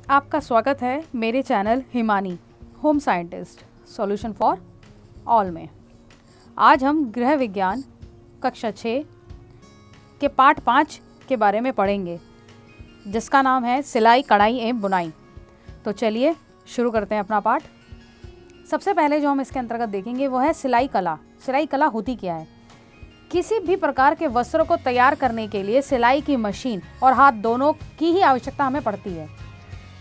आपका स्वागत है मेरे channel Himani home scientist solution for all में। आज हम गृह विज्ञान कक्षा 6 के पाठ 5 के बारे में पढ़ेंगे, जिसका नाम है सिलाई, कढ़ाई एवं बुनाई। तो चलिए शुरू करते हैं अपना पाठ। सबसे पहले जो हम इसके अंतर्गत देखेंगे वो है सिलाई कला। सिलाई कला होती क्या है? किसी भी प्रकार के वस्त्रों को तैयार करने के लिए सिलाई की मशीन और हाथ दोनों की ही आवश्यकता हमें पड़ती है।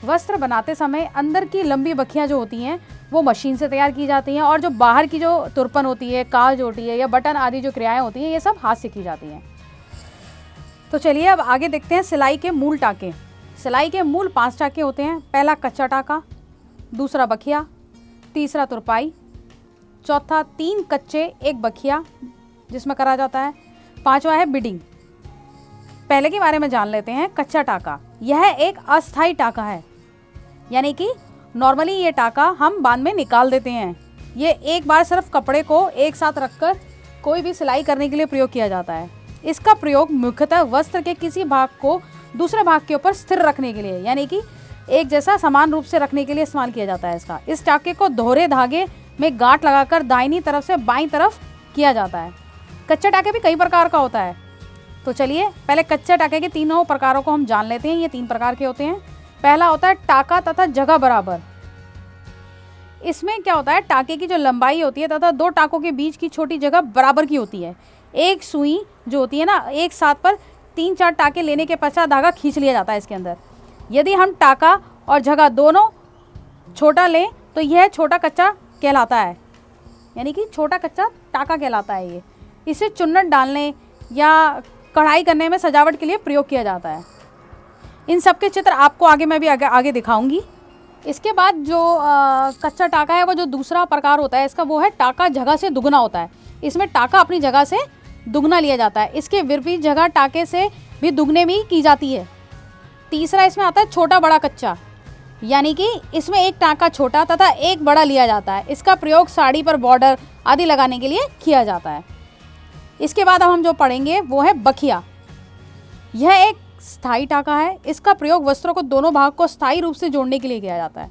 वस्त्र बनाते समय अंदर की लंबी बखियां जो होती हैं वो मशीन से तैयार की जाती हैं, और जो बाहर की जो तुरपन होती है, काज होती है या बटन आदि जो क्रियाएं होती हैं, ये सब हाथ से की जाती हैं। तो चलिए अब आगे देखते हैं सिलाई के मूल टाके। सिलाई के मूल 5 टाके होते हैं। पहला कच्चा टाका, दूसरा बखिया, तीसरा तुरपाई, चौथा 3 कच्चे 1 बखिया जिसमें करा जाता है, 5वां है बिडिंग। पहले के बारे में जान लेते हैं। कच्चा टाका यह एक अस्थाई टाका है, यानी कि नॉर्मली ये टाका हम बाद में निकाल देते हैं। ये एक बार सिर्फ कपड़े को एक साथ रखकर कोई भी सिलाई करने के लिए प्रयोग किया जाता है। इसका प्रयोग मुख्यतः वस्त्र के किसी भाग को दूसरे भाग के ऊपर स्थिर रखने के लिए, यानी कि एक जैसा समान रूप से रखने के लिए इस्तेमाल किया जाता है। इस टाके को दोहरे धागे में गांठ लगाकर दाहिनी तरफ से बाईं तरफ किया जाता है। कच्चे टाके भी कई प्रकार का होता है। तो चलिए पहले कच्चे टाके के तीनों प्रकारों को हम जान लेते हैं। ये 3 प्रकार के होते हैं। पहला होता है टाका तथा जगह बराबर। इसमें क्या होता है, टाके की जो लंबाई होती है तथा 2 टाकों के बीच की छोटी जगह बराबर की होती है। एक सुई जो होती है ना, एक साथ पर 3-4 टाके लेने के पश्चात धागा खींच लिया जाता है इसके अंदर। यदि हम टाका और जगह दोनों छोटा लें तो यह छोटा कच्चा कहलाता है, यानी कि छोटा कच्चा टाका कहलाता है। इसे चुन्नट डालने या कढ़ाई करने में सजावट के लिए प्रयोग किया जाता है। इन सब के चित्र आपको मैं भी आगे दिखाऊंगी। इसके बाद जो कच्चा टाका है, वो जो दूसरा प्रकार होता है इसका, वो है टाका जगह से दुगना होता है। इसमें टाका अपनी जगह से दुगना लिया जाता है। इसके विपरीत जगह टाके से भी दुगने में ही की जाती है। तीसरा इसमें आता है छोटा बड़ा कच्चा, यानी कि इसमें एक टाका छोटा तथा एक बड़ा लिया जाता है। इसका प्रयोग साड़ी पर बॉर्डर आदि लगाने के लिए किया जाता है। इसके बाद अब हम जो पढ़ेंगे वो है बखिया। यह एक स्थायी टाका है। इसका प्रयोग वस्त्रों को दोनों भाग को स्थायी रूप से जोड़ने के लिए किया जाता है।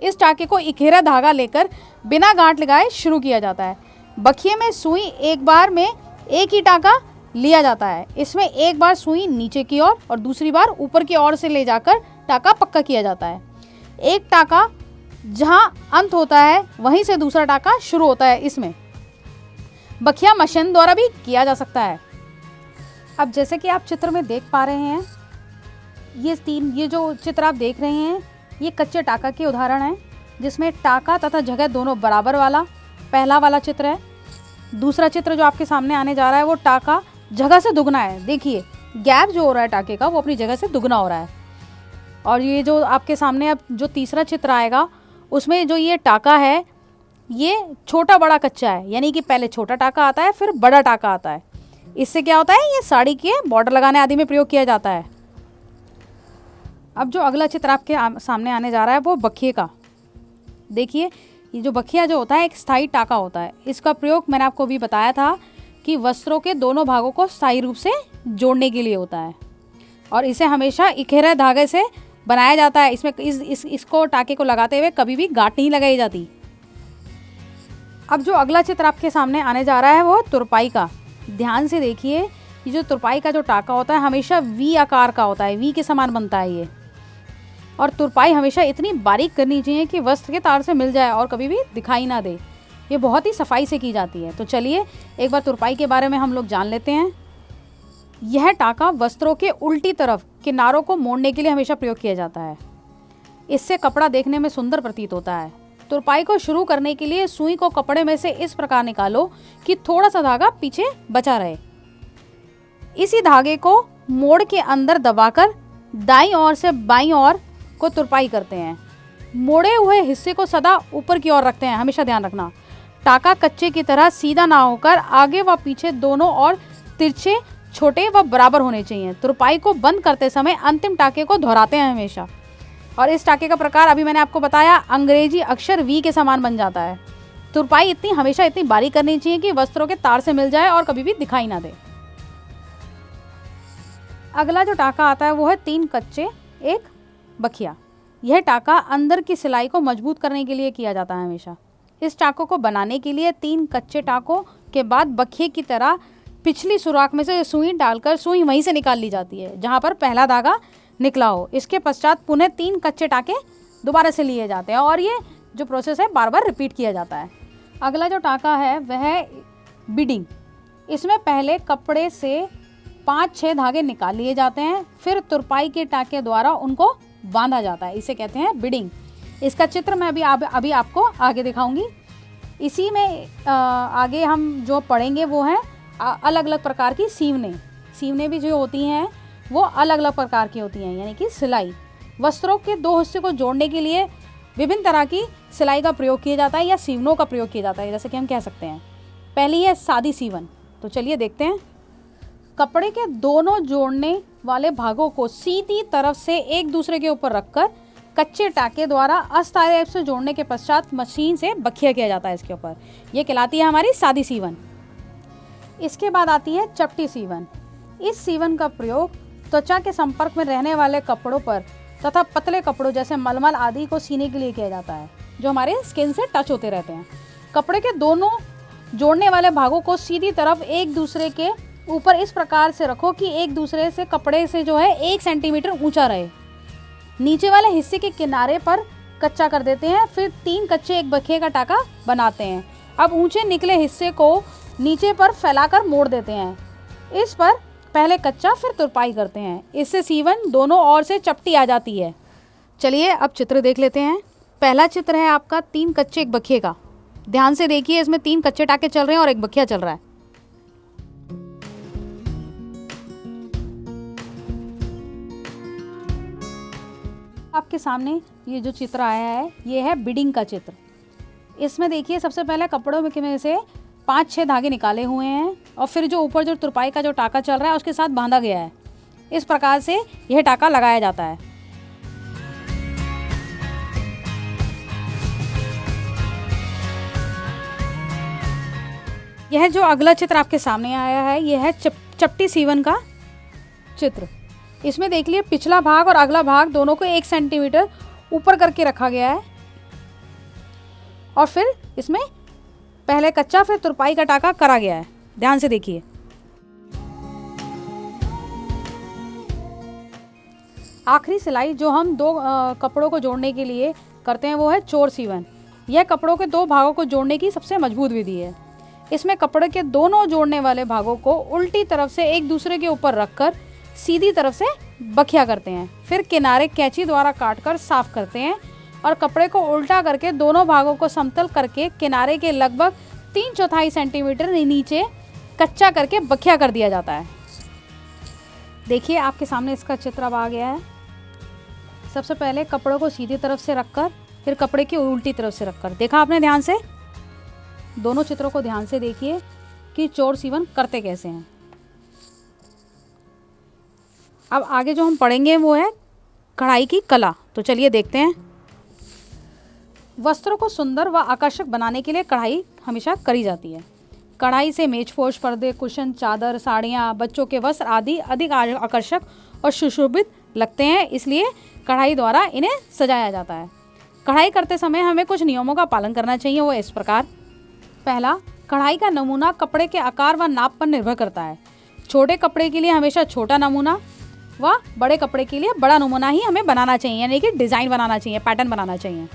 इस टाके को इकेरा धागा लेकर बिना गांठ लगाए शुरू किया जाता है। बखिए में सुई एक बार में एक ही टाका लिया जाता है। इसमें एक बार सुई नीचे की ओर और दूसरी बार ऊपर की ओर से ले जाकर टाका पक्का किया जाता है। एक टाका जहां अंत होता है वहीं से दूसरा टाका शुरू होता है। इसमें बखिया मशीन द्वारा भी किया जा सकता है। अब जैसे कि आप चित्र में देख पा रहे हैं, ये जो चित्र आप देख रहे हैं ये कच्चे टाका के उदाहरण हैं, जिसमें टाका तथा जगह दोनों बराबर वाला पहला वाला चित्र है। दूसरा चित्र जो आपके सामने आने जा रहा है वो टाका जगह से दुगना है। देखिए गैप जो हो रहा है टाके का वो अपनी जगह से दुगना हो रहा है। और ये जो आपके सामने अब जो तीसरा चित्र आएगा उसमें जो ये टाका है ये छोटा बड़ा कच्चा है, यानी कि पहले छोटा टाका आता है फिर बड़ा टाका आता है। इससे क्या होता है, ये साड़ी के बॉर्डर लगाने आदि में प्रयोग किया जाता है। अब जो अगला चित्र आपके सामने आने जा रहा है वो बखिए का। देखिए ये जो बखिया जो होता है एक स्थायी टाका होता है। इसका प्रयोग मैंने आपको अभी बताया था कि वस्त्रों के दोनों भागों को स्थायी रूप से जोड़ने के लिए होता है, और इसे हमेशा इकेरे धागे से बनाया जाता है। इसमें इसको टाके को लगाते हुए कभी भी गांठ नहीं लगाई जाती। अब जो अगला चित्र आपके सामने आने जा रहा है वो तुरपाई का। ध्यान से देखिए, ये जो तुरपाई का जो टाका होता है हमेशा वी आकार का होता है, वी के समान बनता है ये। और तुरपाई हमेशा इतनी बारीक करनी चाहिए कि वस्त्र के तार से मिल जाए और कभी भी दिखाई ना दे। ये बहुत ही सफाई से की जाती है। तो चलिए एक बार तुरपाई के बारे में हम लोग जान लेते हैं। यह टाका वस्त्रों के उल्टी तरफ किनारों को मोड़ने के लिए हमेशा प्रयोग किया जाता है। इससे कपड़ा देखने में सुंदर प्रतीत होता है। तुरपाई को शुरू करने के लिए सुई को कपड़े में से इस प्रकार निकालो कि थोड़ा सा धागा पीछे बचा रहे। इसी धागे को मोड़ के अंदर दबाकर दाईं ओर से बाईं ओर को तुरपाई करते हैं। मोड़े हुए हिस्से को सदा ऊपर की ओर रखते हैं, हमेशा ध्यान रखना। टाका कच्चे की तरह सीधा ना होकर आगे व पीछे दोनों ओर तिरछे, छोटे व बराबर होने चाहिए। तुरपाई को बंद करते समय अंतिम टाके को दोहराते हैं हमेशा। और इस टाके का प्रकार अभी मैंने आपको बताया, अंग्रेजी अक्षर वी के समान बन जाता है। तुरपाई हमेशा इतनी बारीक करनी चाहिए कि वस्त्रों के तार से मिल जाए और कभी भी दिखाई ना दे। अगला जो टाका आता है वो है 3 कच्चे 1 बखिया। यह टाँका अंदर की सिलाई को मजबूत करने के लिए किया जाता है हमेशा। इस टाँकों को बनाने के लिए 3 कच्चे टाँकों के बाद बखिए की तरह पिछली सुराख में से सुई डालकर सुई वहीं से निकाल ली जाती है जहाँ पर पहला धागा निकला हो। इसके पश्चात पुनः 3 कच्चे टाँके दोबारा से लिए जाते हैं और ये जो प्रोसेस है बार बार रिपीट किया जाता है। अगला जो टाँका है वह है बीडिंग। इसमें पहले कपड़े से 5-6 धागे निकाल लिए जाते हैं, फिर तुरपाई के टाँके द्वारा उनको बांधा जाता है। इसे कहते हैं बीडिंग। इसका चित्र मैं अभी आपको आगे दिखाऊंगी। इसी में आगे हम जो पढ़ेंगे वो है अलग अलग प्रकार की सीवने भी जो होती हैं वो अलग अलग प्रकार की होती हैं, यानी कि सिलाई। वस्त्रों के 2 हिस्से को जोड़ने के लिए विभिन्न तरह की सिलाई का प्रयोग किया जाता है या सीवनों का प्रयोग किया जाता है, जैसे कि हम कह सकते हैं। पहली है सादी सीवन। तो चलिए देखते हैं। कपड़े के दोनों जोड़ने वाले भागों को सीधी तरफ से एक दूसरे के ऊपर रखकर कच्चे टाँके द्वारा अस्थायी रूप से जोड़ने के पश्चात मशीन से बखिया किया जाता है इसके ऊपर। ये कहलाती है हमारी सादी सीवन। इसके बाद आती है चपटी सीवन। इस सीवन का प्रयोग त्वचा के संपर्क में रहने वाले कपड़ों पर तथा पतले कपड़ों जैसे मलमल आदि को सीने के लिए किया जाता है, जो हमारे स्किन से टच होते रहते हैं। कपड़े के दोनों जोड़ने वाले भागों को सीधी तरफ एक दूसरे के ऊपर इस प्रकार से रखो कि एक दूसरे से कपड़े से जो है 1 सेंटीमीटर ऊंचा रहे। नीचे वाले हिस्से के किनारे पर कच्चा कर देते हैं, फिर 3 कच्चे एक बखिए का टाँका बनाते हैं। अब ऊंचे निकले हिस्से को नीचे पर फैलाकर मोड़ देते हैं। इस पर पहले कच्चा फिर तुरपाई करते हैं। इससे सीवन दोनों ओर से चपटी आ जाती है। चलिए अब चित्र देख लेते हैं। पहला चित्र है आपका 3 कच्चे एक बखिए का। ध्यान से देखिए, इसमें 3 कच्चे टाँके चल रहे हैं और एक बखिया चल रहा है। आपके सामने ये जो चित्र आया है ये है बीडिंग का चित्र। इसमें देखिए सबसे पहले कपड़ों में से 5-6 धागे निकाले हुए हैं और फिर जो ऊपर जो तुरपाई का जो टाँका चल रहा है उसके साथ बांधा गया है। इस प्रकार से यह टाँका लगाया जाता है। यह जो अगला चित्र आपके सामने आया है यह है चपटी सीवन का चित्र। इसमें देख लिए पिछला भाग और अगला भाग दोनों को 1 सेंटीमीटर ऊपर करके रखा गया है और फिर इसमें पहले कच्चा फिर तुरपाई का टाँका करा गया है। ध्यान से देखिए। आखिरी सिलाई जो हम 2 कपड़ों को जोड़ने के लिए करते हैं वो है चोर सीवन। यह कपड़ों के 2 भागों को जोड़ने की सबसे मजबूत विधि है। इसमें कपड़े के दोनों जोड़ने वाले भागों को उल्टी तरफ से एक दूसरे के ऊपर रखकर सीधी तरफ से बखिया करते हैं, फिर किनारे कैंची द्वारा काटकर साफ करते हैं और कपड़े को उल्टा करके दोनों भागों को समतल करके किनारे के लगभग 3/4 सेंटीमीटर नीचे कच्चा करके बखिया कर दिया जाता है। देखिए आपके सामने इसका चित्र अब आ गया है। सबसे पहले कपड़ों को सीधी तरफ से रखकर फिर कपड़े की उल्टी तरफ से रखकर। देखा आपने ध्यान से? दोनों चित्रों को ध्यान से देखिए कि चोर सीवन करते कैसे हैं। अब आगे जो हम पढ़ेंगे वो है कढ़ाई की कला। तो चलिए देखते हैं। वस्त्रों को सुंदर व आकर्षक बनाने के लिए कढ़ाई हमेशा करी जाती है। कढ़ाई से मेजपोश, पर्दे, कुशन, चादर, साड़ियाँ, बच्चों के वस्त्र आदि अधिक आकर्षक और सुशोभित लगते हैं, इसलिए कढ़ाई द्वारा इन्हें सजाया जाता है। कढ़ाई करते समय हमें कुछ नियमों का पालन करना चाहिए, वो इस प्रकार। पहला, कढ़ाई का नमूना कपड़े के आकार व नाप पर निर्भर करता है। छोटे कपड़े के लिए हमेशा छोटा नमूना व बड़े कपड़े के लिए बड़ा नमूना ही हमें बनाना चाहिए, यानी कि डिज़ाइन बनाना चाहिए, पैटर्न बनाना चाहिए।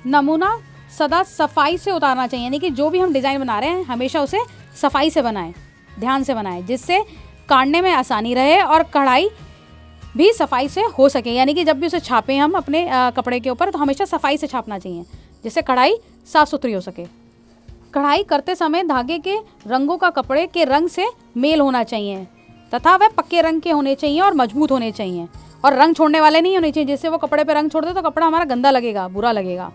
नमूना सदा सफाई से उतारना चाहिए, यानी कि जो भी हम डिज़ाइन बना रहे हैं हमेशा उसे सफाई से बनाएं, ध्यान से बनाएं, जिससे काटने में आसानी रहे और कढ़ाई भी सफाई से हो सके। यानी कि जब भी उसे छापें हम अपने कपड़े के ऊपर तो हमेशा सफाई से छापना चाहिए, जिससे कढ़ाई साफ़ सुथरी हो सके। कढ़ाई करते समय धागे के रंगों का कपड़े के रंग से मेल होना चाहिए तथा वह पक्के रंग के होने चाहिए और मजबूत होने चाहिए और रंग छोड़ने वाले नहीं होने चाहिए, जिससे वो कपड़े पे रंग छोड़ दे तो कपड़ा हमारा गंदा लगेगा, बुरा लगेगा।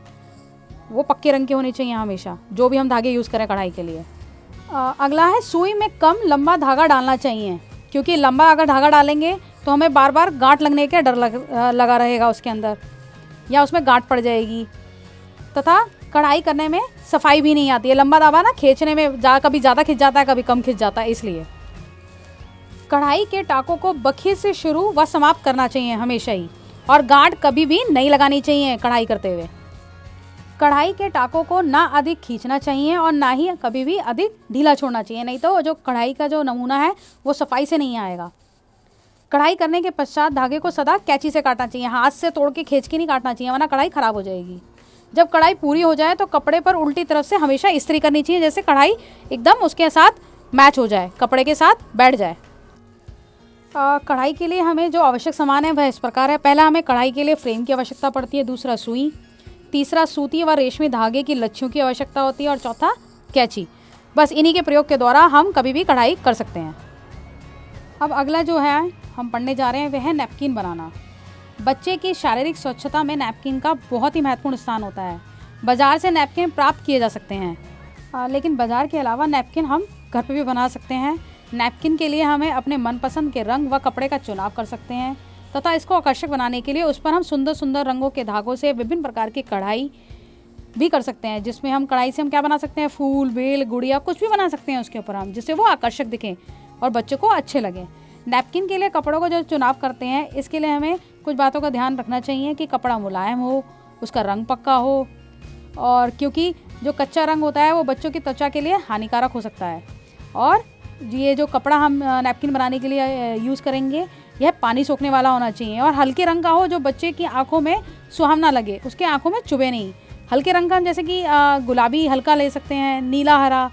वो पक्के रंग के होने चाहिए हमेशा, जो भी हम धागे यूज़ करें कढ़ाई के लिए। अगला है सुई में कम लंबा धागा डालना चाहिए, क्योंकि लंबा अगर धागा डालेंगे तो हमें बार बार गांठ लगने का डर लगा रहेगा उसके अंदर, या उसमें गांठ पड़ जाएगी तथा कढ़ाई करने में सफाई भी नहीं आती है। लंबा धागा ना खींचने में कभी ज़्यादा खिंच जाता है, कभी कम खिंच जाता है। इसलिए कढ़ाई के टाँकों को बखिए से शुरू व समाप्त करना चाहिए हमेशा ही, और गांठ कभी भी नहीं लगानी चाहिए कढ़ाई करते हुए। कढ़ाई के टाकों को ना अधिक खींचना चाहिए और ना ही कभी भी अधिक ढीला छोड़ना चाहिए, नहीं तो जो कढ़ाई का जो नमूना है वो सफाई से नहीं आएगा। कढ़ाई करने के पश्चात धागे को सदा कैंची से काटना चाहिए, हाथ से तोड़ के खींच के नहीं काटना चाहिए, वरना कढ़ाई खराब हो जाएगी। जब कढ़ाई पूरी हो जाए तो कपड़े पर उल्टी तरफ से हमेशा इस्त्री करनी चाहिए, जैसे कढ़ाई एकदम उसके साथ मैच हो जाए, कपड़े के साथ बैठ जाए। कढ़ाई के लिए हमें जो आवश्यक सामान है वह इस प्रकार है। पहला, हमें कढ़ाई के लिए फ्रेम की आवश्यकता पड़ती है। दूसरा, सुई। तीसरा, सूती व रेशमी धागे की लच्छियों की आवश्यकता होती है। और चौथा, कैंची। बस इन्हीं के प्रयोग के द्वारा हम कभी भी कढ़ाई कर सकते हैं। अब अगला जो है हम पढ़ने जा रहे हैं वह है नैपकिन बनाना। बच्चे की शारीरिक स्वच्छता में नैपकिन का बहुत ही महत्वपूर्ण स्थान होता है। बाज़ार से नैपकिन प्राप्त किए जा सकते हैं, लेकिन बाज़ार के अलावा नैपकिन हम घर पे भी बना सकते हैं। नैपकिन के लिए हमें अपने मनपसंद के रंग व कपड़े का चुनाव कर सकते हैं तथा इसको आकर्षक बनाने के लिए उस पर हम सुंदर सुंदर रंगों के धागों से विभिन्न प्रकार की कढ़ाई भी कर सकते हैं, जिसमें हम कढ़ाई से हम क्या बना सकते हैं, फूल, बेल, गुड़िया, कुछ भी बना सकते हैं उसके ऊपर हम, जिससे वो आकर्षक दिखें और बच्चों को अच्छे लगें। नैपकिन के लिए कपड़ों को जो चुनाव करते हैं, इसके लिए हमें कुछ बातों का ध्यान रखना चाहिए कि कपड़ा मुलायम हो, उसका रंग पक्का हो, और क्योंकि जो कच्चा रंग होता है वो बच्चों की त्वचा के लिए हानिकारक हो सकता है। और ये जो कपड़ा हम नैपकिन बनाने के लिए यूज़ करेंगे यह पानी सोखने वाला होना चाहिए और हल्के रंग का हो, जो बच्चे की आंखों में सुहावना लगे, उसके आंखों में चुभे नहीं। हल्के रंग का हम जैसे कि गुलाबी हल्का ले सकते हैं, नीला, हरा,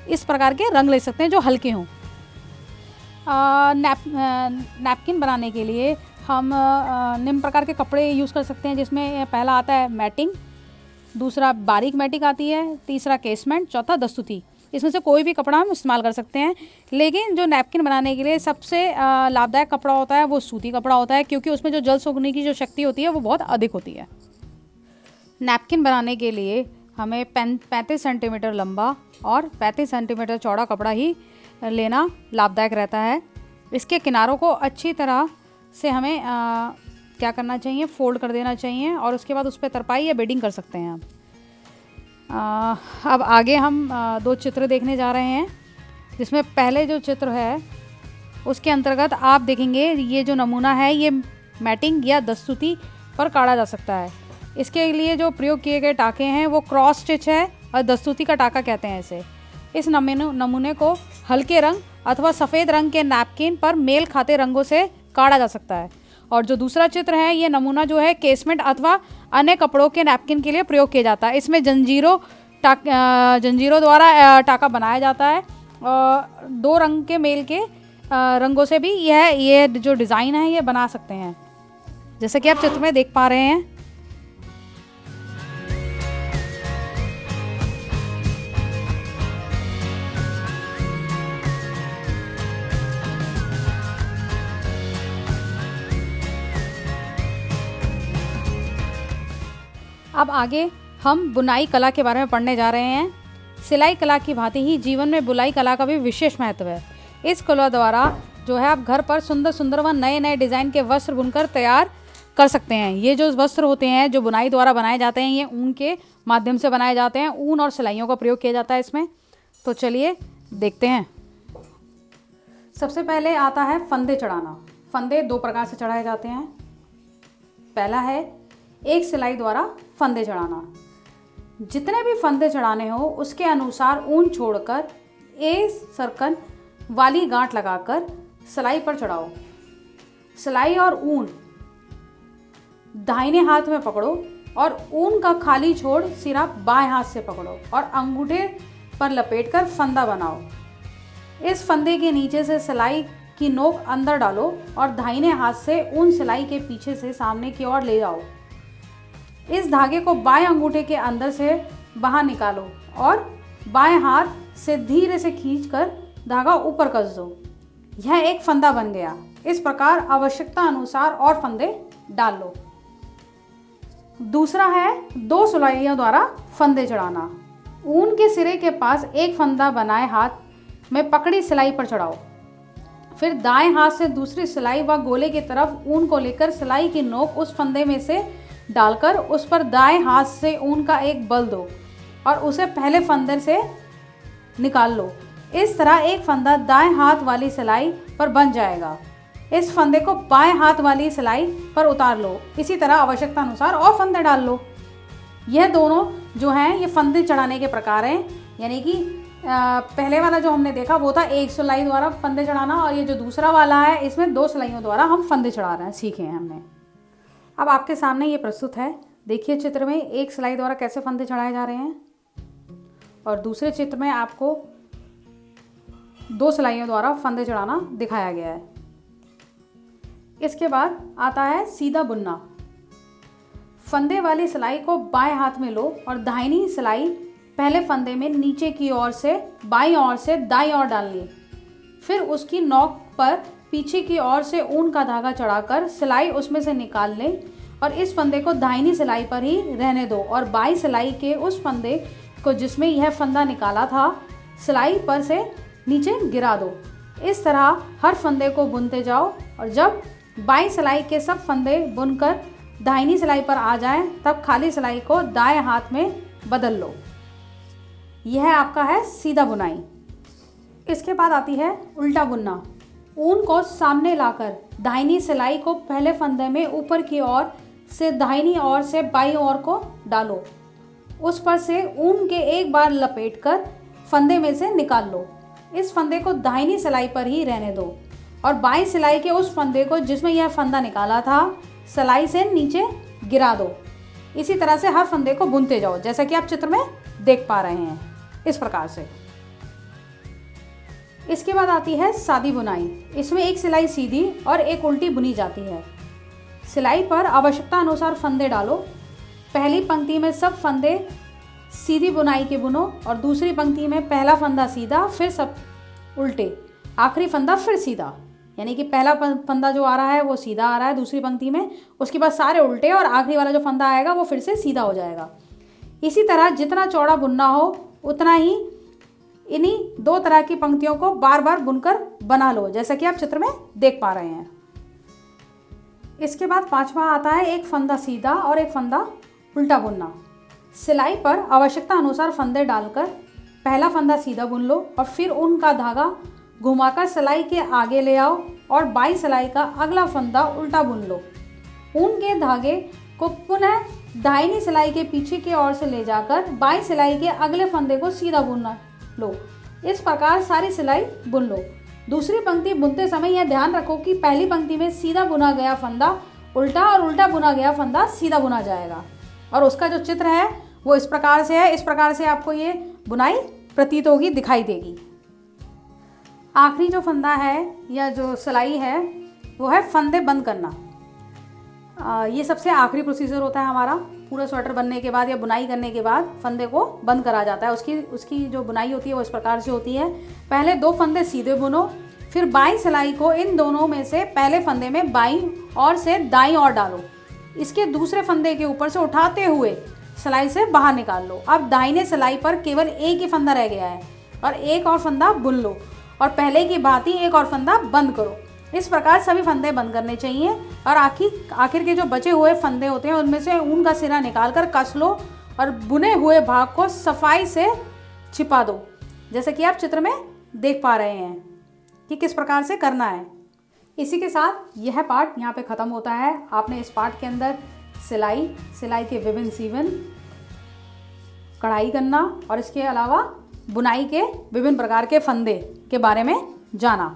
इस प्रकार के रंग ले सकते हैं जो हल्के हों। नैपकिन बनाने के लिए हम निम्न प्रकार के कपड़े यूज़ कर सकते हैं, जिसमें पहला आता है मैटिंग, दूसरा बारीक मैटिंग आती है, तीसरा केसमेंट, चौथा दस्तूती। इसमें से कोई भी कपड़ा हम इस्तेमाल कर सकते हैं, लेकिन जो नैपकिन बनाने के लिए सबसे लाभदायक कपड़ा होता है वो सूती कपड़ा होता है, क्योंकि उसमें जो जल सोखने की जो शक्ति होती है वो बहुत अधिक होती है। नैपकिन बनाने के लिए हमें 35 सेंटीमीटर लंबा और 35 सेंटीमीटर चौड़ा कपड़ा ही लेना लाभदायक रहता है। इसके किनारों को अच्छी तरह से हमें क्या करना चाहिए, फोल्ड कर देना चाहिए और उसके बाद उस पर तरपाई या बेडिंग कर सकते हैं। अब आगे हम दो चित्र देखने जा रहे हैं, जिसमें पहले जो चित्र है उसके अंतर्गत आप देखेंगे ये जो नमूना है ये मैटिंग या दस्तूती पर काढ़ा जा सकता है। इसके लिए जो प्रयोग किए गए टाके हैं वो क्रॉस स्टिच है और दस्तूती का टाका कहते हैं इसे। इस नमूने को हल्के रंग अथवा सफ़ेद रंग के नैपकिन पर मेल खाते रंगों से काढ़ा जा सकता है। और जो दूसरा चित्र है ये नमूना जो है केसमेंट अथवा अन्य कपड़ों के नैपकिन के लिए प्रयोग किया जाता है। इसमें जंजीरों द्वारा टाका बनाया जाता है और दो रंग के मेल के रंगों से भी ये जो डिज़ाइन है ये बना सकते हैं, जैसे कि आप चित्र में देख पा रहे हैं। अब आगे हम बुनाई कला के बारे में पढ़ने जा रहे हैं। सिलाई कला की भांति ही जीवन में बुनाई कला का भी विशेष महत्व है। इस कला द्वारा जो है आप घर पर सुंदर सुंदर व नए नए डिज़ाइन के वस्त्र बुनकर तैयार कर सकते हैं। ये जो वस्त्र होते हैं जो बुनाई द्वारा बनाए जाते हैं ये ऊन के माध्यम से बनाए जाते हैं। ऊन और सिलाइयों का प्रयोग किया जाता है इसमें। तो चलिए देखते हैं। सबसे पहले आता है फंदे चढ़ाना। फंदे दो प्रकार से चढ़ाए जाते हैं। पहला है एक सिलाई द्वारा फंदे चढ़ाना। जितने भी फंदे चढ़ाने हो उसके अनुसार ऊन छोड़कर ए सर्कल वाली गांठ लगाकर सिलाई पर चढ़ाओ। सिलाई और ऊन दाहिने हाथ में पकड़ो और ऊन का खाली छोड़ सिरा बाएं हाथ से पकड़ो और अंगूठे पर लपेटकर फंदा बनाओ। इस फंदे के नीचे से सिलाई की नोक अंदर डालो और दाहिने हाथ से ऊन सिलाई के पीछे से सामने की ओर ले जाओ। इस धागे को बाएं अंगूठे के अंदर से बाहर निकालो और बाएं हाथ से धीरे से खींचकर धागा ऊपर कस दो। यह एक फंदा बन गया। इस प्रकार आवश्यकता अनुसार और फंदे डाल लो। दूसरा है दो सिलाइयों द्वारा फंदे चढ़ाना। ऊन के सिरे के पास एक फंदा बनाए हाथ में पकड़ी सिलाई पर चढ़ाओ। फिर दाएं हाथ से दूसरी सिलाई व गोले की तरफ ऊन को लेकर सिलाई की नोक उस फंदे में से डालकर उस पर दाएं हाथ से ऊन का एक बल दो और उसे पहले फंदे से निकाल लो। इस तरह एक फंदा दाएं हाथ वाली सिलाई पर बन जाएगा। इस फंदे को बाएं हाथ वाली सिलाई पर उतार लो। इसी तरह आवश्यकता अनुसार और फंदे डाल लो। यह दोनों जो हैं ये फंदे चढ़ाने के प्रकार हैं, यानी कि पहले वाला जो हमने देखा वो था एक सिलाई द्वारा फंदे चढ़ाना, और ये जो दूसरा वाला है इसमें 2 सिलाइयों द्वारा हम फंदे चढ़ा रहे हैं, सीखे हैं हमने। अब आपके सामने ये प्रस्तुत है, देखिए चित्र में एक सिलाई द्वारा कैसे फंदे चढ़ाए जा रहे हैं, और दूसरे चित्र में आपको 2 सिलाइयों द्वारा फंदे चढ़ाना दिखाया गया है। इसके बाद आता है सीधा बुनना। फंदे वाली सिलाई को बाएं हाथ में लो और दाहिनी सिलाई पहले फंदे में नीचे की ओर से बाईं ओर से दाईं ओर डालिए। फिर उसकी नोक पर पीछे की ओर से ऊन का धागा चढ़ाकर सिलाई उसमें से निकाल लें और इस फंदे को दाहिनी सिलाई पर ही रहने दो और बाईं सिलाई के उस फंदे को जिसमें यह फंदा निकाला था सिलाई पर से नीचे गिरा दो। इस तरह हर फंदे को बुनते जाओ और जब बाईं सिलाई के सब फंदे बुनकर दाहिनी सिलाई पर आ जाएं, तब खाली सिलाई को दाएं हाथ में बदल लो। यह आपका है सीधा बुनाई। इसके बाद आती है उल्टा बुनना। ऊन को सामने लाकर दाहिनी सिलाई को पहले फंदे में ऊपर की ओर से दाहिनी ओर से बाईं ओर को डालो। उस पर से ऊन के एक बार लपेटकर फंदे में से निकाल लो। इस फंदे को दाहिनी सिलाई पर ही रहने दो और बाईं सिलाई के उस फंदे को जिसमें यह फंदा निकाला था सिलाई से नीचे गिरा दो। इसी तरह से हर फंदे को बुनते जाओ, जैसा कि आप चित्र में देख पा रहे हैं, इस प्रकार से। इसके बाद आती है सादी बुनाई। इसमें एक सिलाई सीधी और एक उल्टी बुनी जाती है। सिलाई पर आवश्यकता अनुसार फंदे डालो। पहली पंक्ति में सब फंदे सीधी बुनाई के बुनो और दूसरी पंक्ति में पहला फंदा सीधा, फिर सब उल्टे, आखिरी फंदा फिर सीधा, यानी कि पहला फंदा जो आ रहा है वो सीधा आ रहा है दूसरी पंक्ति में, उसके बाद सारे उल्टे और आखिरी वाला जो फंदा आएगा वो फिर से सीधा हो जाएगा। इसी तरह जितना चौड़ा बुनना हो उतना ही इन्हीं 2 तरह की पंक्तियों को बार बार बुनकर बना लो, जैसा कि आप चित्र में देख पा रहे हैं। इसके बाद 5वां आता है एक फंदा सीधा और एक फंदा उल्टा बुनना। सिलाई पर आवश्यकता अनुसार फंदे डालकर पहला फंदा सीधा बुन लो और फिर ऊन का धागा घुमाकर सिलाई के आगे ले आओ और बाईं सिलाई का अगला फंदा उल्टा बुन लो। ऊन के धागे को पुनः दाहिनी सिलाई के पीछे की ओर से ले जाकर बाईं सिलाई के अगले फंदे को सीधा बुनना लो। इस प्रकार सारी सिलाई बुन लो। दूसरी पंक्ति बुनते समय यह ध्यान रखो कि पहली पंक्ति में सीधा बुना गया फंदा उल्टा और उल्टा बुना गया फंदा सीधा बुना जाएगा, और उसका जो चित्र है वो इस प्रकार से है। इस प्रकार से आपको ये बुनाई प्रतीत होगी, दिखाई देगी। आखिरी जो फंदा है या जो सिलाई है वो है फंदे बंद करना। ये सबसे आखिरी प्रोसीजर होता है हमारा। पूरा स्वेटर बनने के बाद या बुनाई करने के बाद फंदे को बंद करा जाता है। उसकी जो बुनाई होती है वो इस प्रकार से होती है। पहले 2 फंदे सीधे बुनो, फिर बाईं सिलाई को इन दोनों में से पहले फंदे में बाईं ओर से दाईं ओर डालो। इसके दूसरे फंदे के ऊपर से उठाते हुए सिलाई से बाहर निकाल लो। अब दाहिने सिलाई पर केवल एक ही फंदा रह गया है और एक और फंदा बुन लो और पहले की भांति एक और फंदा बंद करो। इस प्रकार सभी फंदे बंद करने चाहिए और आखिर के जो बचे हुए फंदे होते हैं उनमें से ऊन का सिरा निकालकर कस लो और बुने हुए भाग को सफाई से छिपा दो, जैसे कि आप चित्र में देख पा रहे हैं कि किस प्रकार से करना है। इसी के साथ यह पार्ट यहाँ पे ख़त्म होता है। आपने इस पार्ट के अंदर सिलाई के विभिन्न सीवन, कढ़ाई करना और इसके अलावा बुनाई के विभिन्न प्रकार के फंदे के बारे में जाना।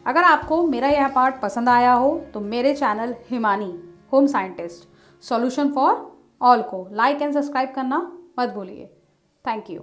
अगर आपको मेरा यह पार्ट पसंद आया हो तो मेरे channel Himani home scientist solution for all को लाइक एंड सब्सक्राइब करना मत भूलिए। Thank you.